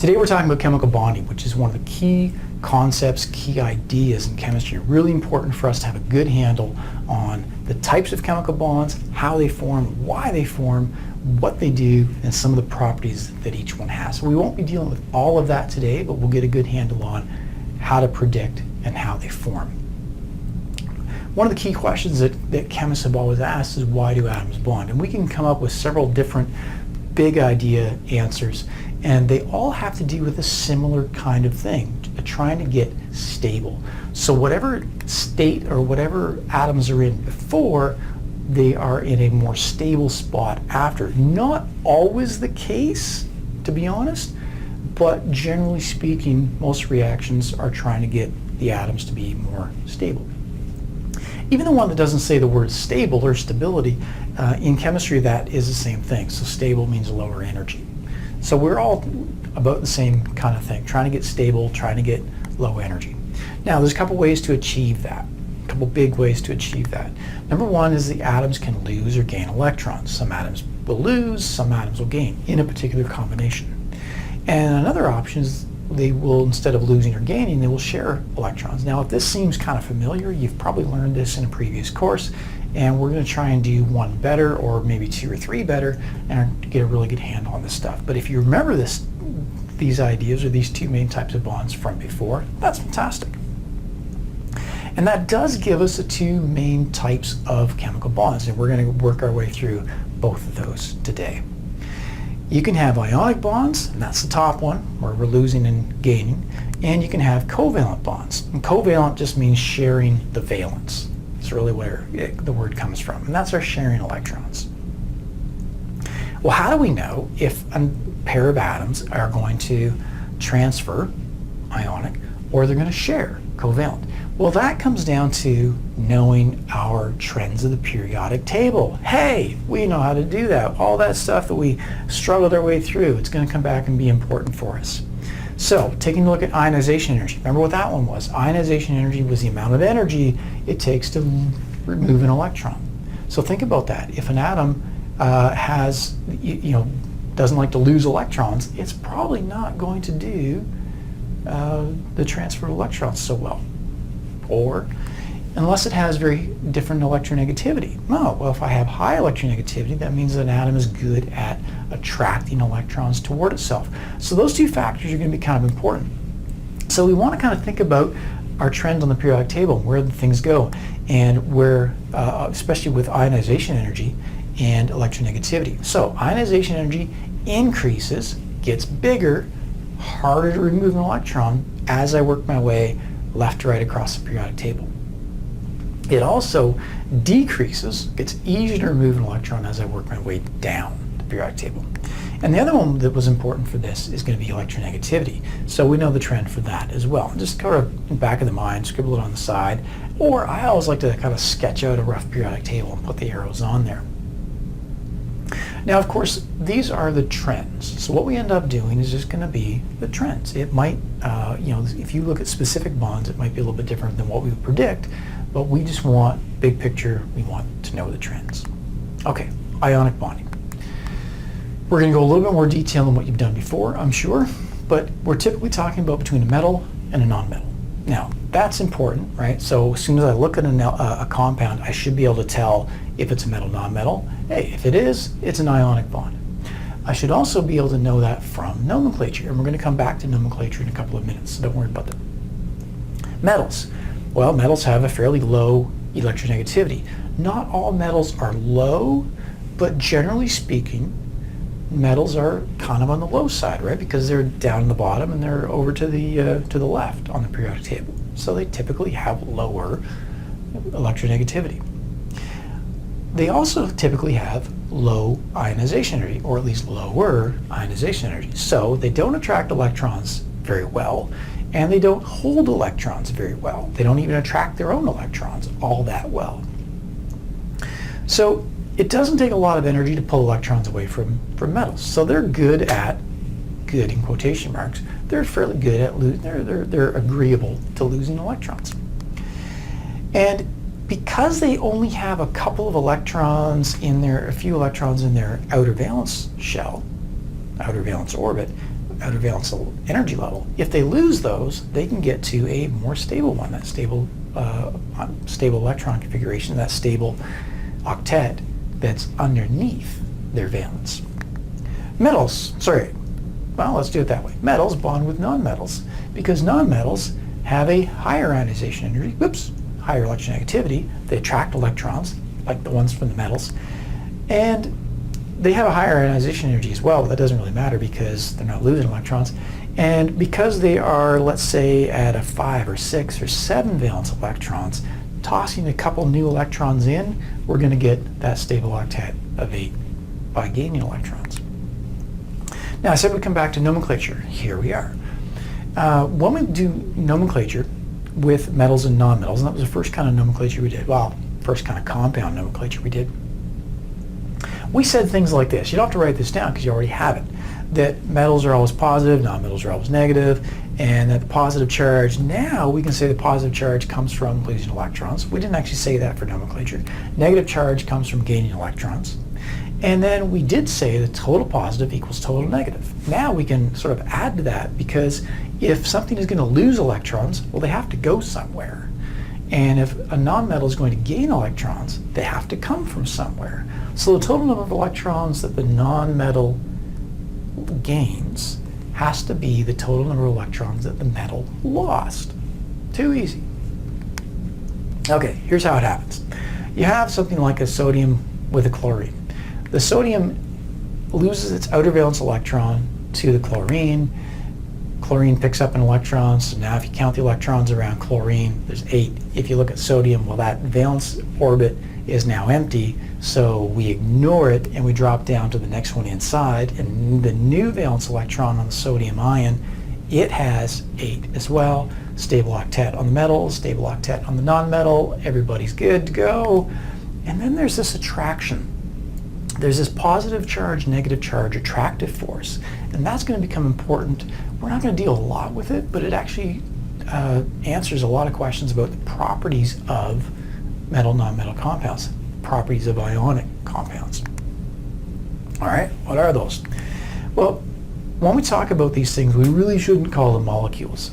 Today we're talking about chemical bonding, which is one of the key concepts, key ideas in chemistry. Really important for us to have a good handle on the types of chemical bonds, how they form, why they form, what they do, and some of the properties that each one has. So we won't be dealing with all of that today, but we'll get a good handle on how to predict and how they form. One of the key questions that chemists have always asked is, why do atoms bond? And we can come up with several different big idea answers, and they all have to do with a similar kind of thing, trying to get stable. So whatever state or whatever atoms are in before, they are in a more stable spot after. Not always the case, to be honest, but generally speaking, most reactions are trying to get the atoms to be more stable. Even the one that doesn't say the word stable or stability, in chemistry that is the same thing. So stable means lower energy. So we're all about the same kind of thing, trying to get stable, trying to get low energy. Now there's a couple ways to achieve that, a couple big ways to achieve that. Number one is the atoms can lose or gain electrons. Some atoms will lose, some atoms will gain in a particular combination. And another option is they will, instead of losing or gaining, they will share electrons. Now if this seems kind of familiar, you've probably learned this in a previous course, and we're going to try and do one better, or maybe two or three better, and get a really good handle on this stuff. But if you remember these ideas or these two main types of bonds from before, that's fantastic. And that does give us the two main types of chemical bonds, and we're going to work our way through both of those today. You can have ionic bonds, and that's the top one, where we're losing and gaining, and you can have covalent bonds. And covalent just means sharing the valence. It's really where the word comes from, and that's our sharing electrons. Well, how do we know if a pair of atoms are going to transfer, ionic, or they're going to share, covalent? Well, that comes down to knowing our trends of the periodic table. Hey, we know how to do that. All that stuff that we struggled our way through, it's going to come back and be important for us. So, taking a look at ionization energy. Remember what that one was. Ionization energy was the amount of energy it takes to remove an electron. So think about that. If an atom doesn't like to lose electrons, it's probably not going to do the transfer of electrons so well. Or unless it has very different electronegativity. Oh, well, if I have high electronegativity, that means that an atom is good at attracting electrons toward itself. So those two factors are going to be kind of important. So we want to kind of think about our trends on the periodic table, where the things go, and where, especially with ionization energy and electronegativity. So ionization energy increases, gets bigger, harder to remove an electron as I work my way left to right across the periodic table. It also decreases, gets easier to remove an electron as I work my way down the periodic table. And the other one that was important for this is going to be electronegativity. So we know the trend for that as well. Just kind of in the back of the mind, scribble it on the side, or I always like to kind of sketch out a rough periodic table and put the arrows on there. Now, of course, these are the trends. So what we end up doing is just going to be the trends. It might, if you look at specific bonds, it might be a little bit different than what we would predict, but we just want, big picture, we want to know the trends. Okay, ionic bonding. We're going to go a little bit more detail than what you've done before, I'm sure, but we're typically talking about between a metal and a non-metal. Now, that's important, right? So as soon as I look at a compound, I should be able to tell if it's a metal, non-metal. Hey, if it is, it's an ionic bond. I should also be able to know that from nomenclature, and we're going to come back to nomenclature in a couple of minutes, so don't worry about that. Metals. Well, metals have a fairly low electronegativity. Not all metals are low, but generally speaking, metals are kind of on the low side, right? Because they're down the bottom and they're over to the left on the periodic table. So they typically have lower electronegativity. They also typically have low ionization energy, or at least lower ionization energy. So they don't attract electrons very well, and they don't hold electrons very well. They don't even attract their own electrons all that well. So it doesn't take a lot of energy to pull electrons away from metals. So they're good in quotation marks, they're fairly good at they're agreeable to losing electrons. And because they only have a couple of electrons in their, a few electrons in their outer valence shell, outer valence orbit, outer valence energy level. If they lose those, they can get to a more stable one, that stable electron configuration, that stable octet that's underneath their valence. Metals, well, let's do it that way. Metals bond with nonmetals because nonmetals have a higher ionization energy, higher electronegativity. They attract electrons, like the ones from the metals, and they have a higher ionization energy as well, but that doesn't really matter because they're not losing electrons. And because they are, let's say, at a 5 or 6 or 7 valence electrons, tossing a couple new electrons in, we're going to get that stable octet of 8 by gaining electrons. Now, I said we'd come back to nomenclature. Here we are. When we do nomenclature with metals and nonmetals, and that was the first kind of nomenclature we did, well, first kind of compound nomenclature we did, we said things like this. You don't have to write this down because you already have it. That metals are always positive, nonmetals are always negative, and that the positive charge, now we can say the positive charge comes from losing electrons. We didn't actually say that for nomenclature. Negative charge comes from gaining electrons. And then we did say that total positive equals total negative. Now we can sort of add to that because if something is going to lose electrons, well, they have to go somewhere. And if a nonmetal is going to gain electrons, they have to come from somewhere. So the total number of electrons that the nonmetal gains has to be the total number of electrons that the metal lost. Too easy. Okay, here's how it happens. You have something like a sodium with a chlorine. The sodium loses its outer valence electron to the chlorine. Chlorine picks up an electron, so now if you count the electrons around chlorine, there's 8. If you look at sodium, well, that valence orbit is now empty, so we ignore it and we drop down to the next one inside, and the new valence electron on the sodium ion, it has 8 as well. Stable octet on the metal, stable octet on the nonmetal, everybody's good to go. And then there's this attraction. There's this positive charge, negative charge, attractive force, and that's going to become important. We're not going to deal a lot with it, but it actually answers a lot of questions about the properties of metal-nonmetal compounds, properties of ionic compounds. All right, what are those? Well, when we talk about these things, we really shouldn't call them molecules.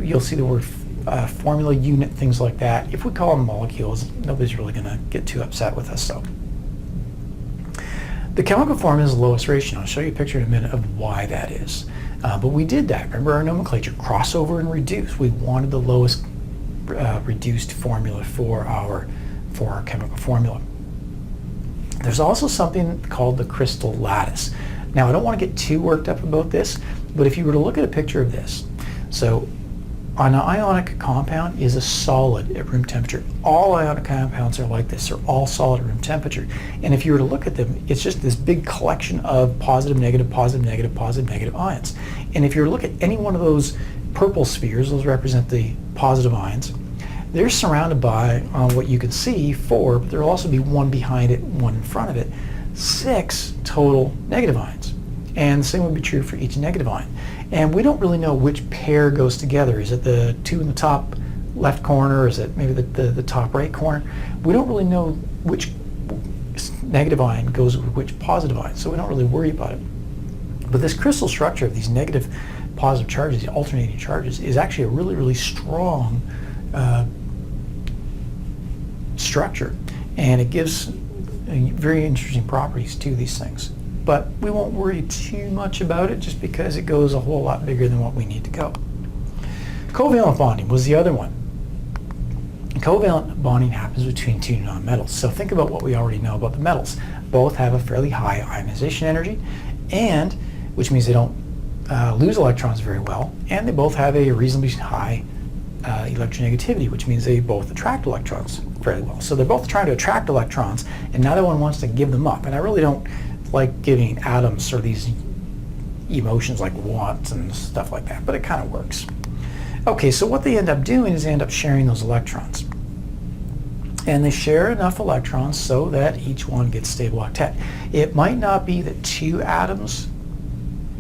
You'll see the word formula, unit, things like that. If we call them molecules, nobody's really going to get too upset with us. So, the chemical formula is the lowest ratio. I'll show you a picture in a minute of why that is. But we did that. Remember our nomenclature, crossover and reduce. We wanted the lowest reduced formula for our chemical formula. There's also something called the crystal lattice. Now, I don't want to get too worked up about this, but if you were to look at a picture of this, so an ionic compound is a solid at room temperature. All ionic compounds are like this. They're all solid at room temperature. And if you were to look at them, it's just this big collection of positive, negative, positive, negative, positive, negative ions. And if you were to look at any one of those purple spheres, those represent the positive ions, they're surrounded by, what you can see, 4, but there will also be 1 behind it, 1 in front of it, 6 total negative ions. And the same would be true for each negative ion. And we don't really know which pair goes together. Is it the 2 in the top left corner, or is it maybe the top right corner? We don't really know which negative ion goes with which positive ion, so we don't really worry about it. But this crystal structure of these negative positive charges, the alternating charges, is actually a really, really strong structure, and it gives very interesting properties to these things. But we won't worry too much about it just because it goes a whole lot bigger than what we need to go. Covalent bonding was the other one. Covalent bonding happens between 2 nonmetals. So think about what we already know about the metals. Both have a fairly high ionization energy, and which means they don't lose electrons very well, and they both have a reasonably high electronegativity, which means they both attract electrons fairly well. So they're both trying to attract electrons, and neither one wants to give them up. And I really don't like giving atoms or these emotions like wants and stuff like that, but it kind of works. Okay, so what they end up doing is they end up sharing those electrons. And they share enough electrons so that each one gets stable octet. It might not be that 2 atoms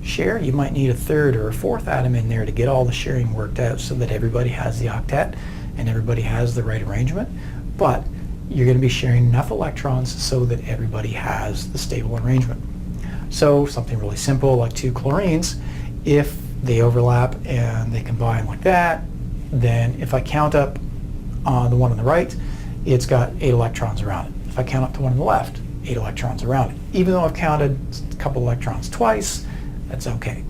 share. You might need a 3rd or a 4th atom in there to get all the sharing worked out so that everybody has the octet and everybody has the right arrangement. But you're going to be sharing enough electrons so that everybody has the stable arrangement. So something really simple like 2 chlorines, If they overlap and they combine like that, then if I count up on the one on the right, it's got 8 electrons around it. If I count up the one on the left, 8 electrons around it. Even though I've counted a couple electrons twice, that's okay.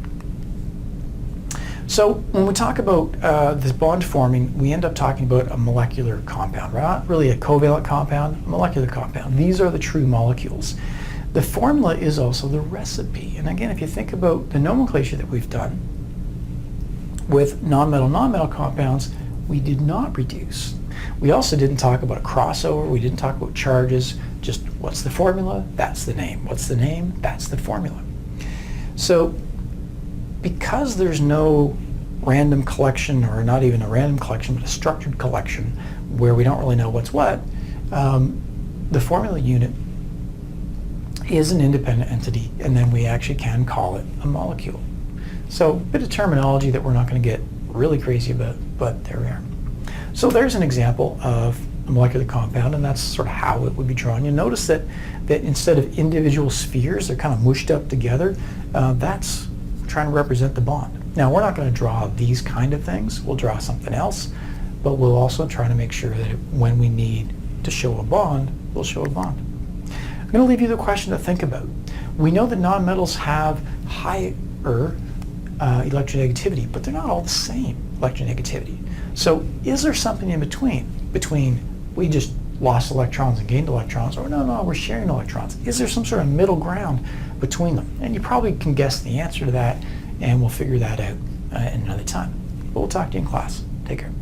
So when we talk about this bond forming, we end up talking about a molecular compound, not really a covalent compound, a molecular compound. These are the true molecules. The formula is also the recipe. And again, if you think about the nomenclature that we've done with non-metal compounds, we did not reduce. We also didn't talk about a crossover. We didn't talk about charges. Just what's the formula? That's the name. What's the name? That's the formula. So because there's no random collection, or not even a random collection, but a structured collection where we don't really know what's what, the formula unit is an independent entity, and then we actually can call it a molecule. So a bit of terminology that we're not going to get really crazy about, but there we are. So there's an example of a molecular compound, and that's sort of how it would be drawn. You'll notice that instead of individual spheres, they're kind of mushed up together. That's trying to represent the bond. Now, we're not going to draw these kind of things. We'll draw something else, but we'll also try to make sure that when we need to show a bond, we'll show a bond. I'm going to leave you the question to think about. We know that nonmetals have higher electronegativity, but they're not all the same electronegativity. So is there something in between we just lost electrons and gained electrons, or no, we're sharing electrons? Is there some sort of middle ground between them? And you probably can guess the answer to that, and we'll figure that out in another time. But we'll talk to you in class. Take care.